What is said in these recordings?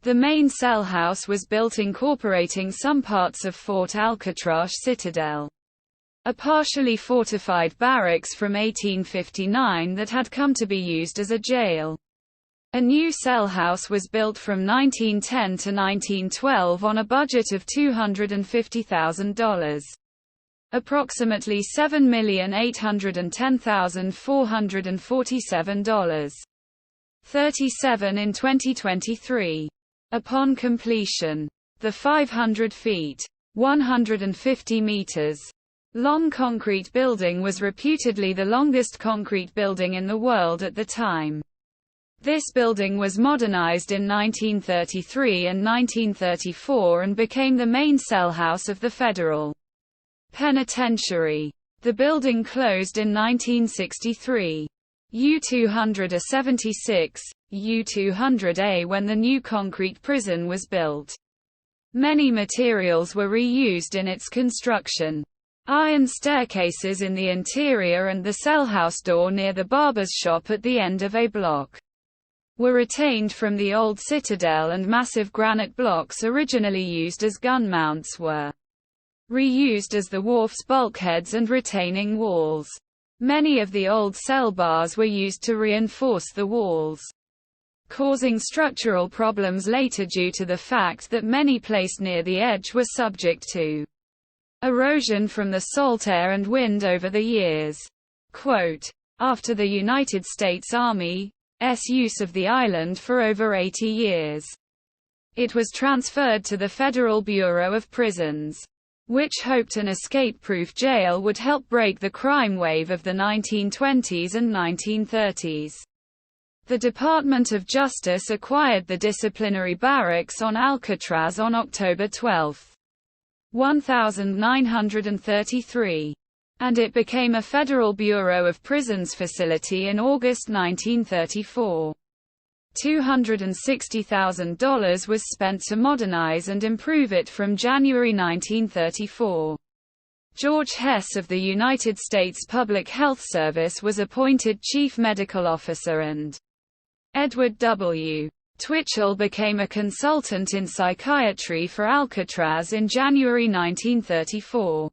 The main cellhouse was built incorporating some parts of Fort Alcatraz Citadel, a partially fortified barracks from 1859 that had come to be used as a jail. A new cellhouse was built from 1910 to 1912 on a budget of $250,000. Approximately $7,810,447. 37 in 2023. Upon completion, the 500 feet, 150 meters long concrete building was reputedly the longest concrete building in the world at the time. This building was modernized in 1933 and 1934 and became the main cellhouse of the Federal Penitentiary. The building closed in 1963. U-276, U-200A when the new concrete prison was built. Many materials were reused in its construction. Iron staircases in the interior and the cellhouse door near the barber's shop at the end of a block were retained from the old citadel, and massive granite blocks originally used as gun mounts were reused as the wharf's bulkheads and retaining walls. Many of the old cell bars were used to reinforce the walls, causing structural problems later due to the fact that many placed near the edge were subject to erosion from the salt air and wind over the years. Quote, after the United States Army's use of the island for over 80 years, it was transferred to the Federal Bureau of Prisons, which hoped an escape-proof jail would help break the crime wave of the 1920s and 1930s. The Department of Justice acquired the disciplinary barracks on Alcatraz on October 12, 1933. And it became a Federal Bureau of Prisons facility in August 1934. $260,000 was spent to modernize and improve it from January 1934. George Hess of the United States Public Health Service was appointed Chief Medical Officer, and Edward W. Twitchell became a consultant in psychiatry for Alcatraz in January 1934.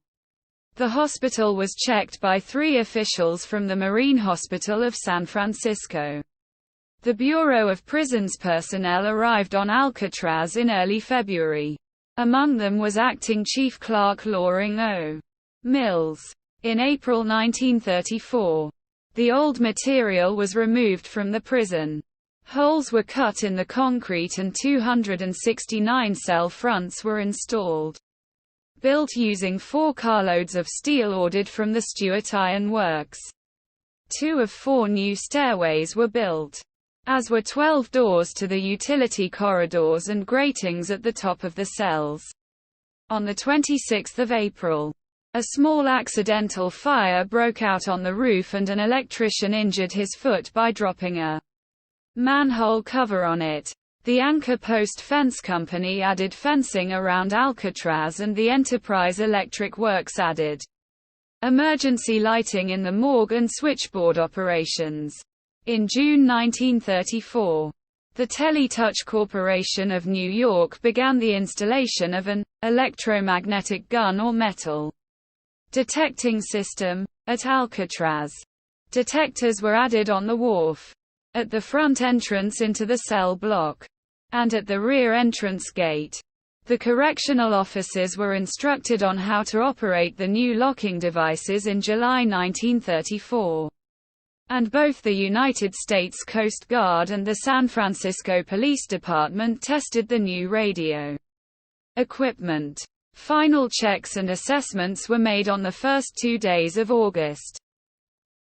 The hospital was checked by 3 officials from the Marine Hospital of San Francisco. The Bureau of Prisons personnel arrived on Alcatraz in early February. Among them was Acting Chief Clerk Loring O. Mills. In April 1934, the old material was removed from the prison. Holes were cut in the concrete and 269 cell fronts were installed, built using 4 carloads of steel ordered from the Stuart Iron Works. 2 of 4 new stairways were built, as were 12 doors to the utility corridors and gratings at the top of the cells. On 26 April, a small accidental fire broke out on the roof and an electrician injured his foot by dropping a manhole cover on it. The Anchor Post Fence Company added fencing around Alcatraz, and the Enterprise Electric Works added emergency lighting in the morgue and switchboard operations. In June 1934, the Teletouch Corporation of New York began the installation of an electromagnetic gun or metal detecting system at Alcatraz. Detectors were added on the wharf, at the front entrance into the cell block, and at the rear entrance gate. The correctional officers were instructed on how to operate the new locking devices in July 1934. And both the United States Coast Guard and the San Francisco Police Department tested the new radio equipment. Final checks and assessments were made on the first 2 days of August.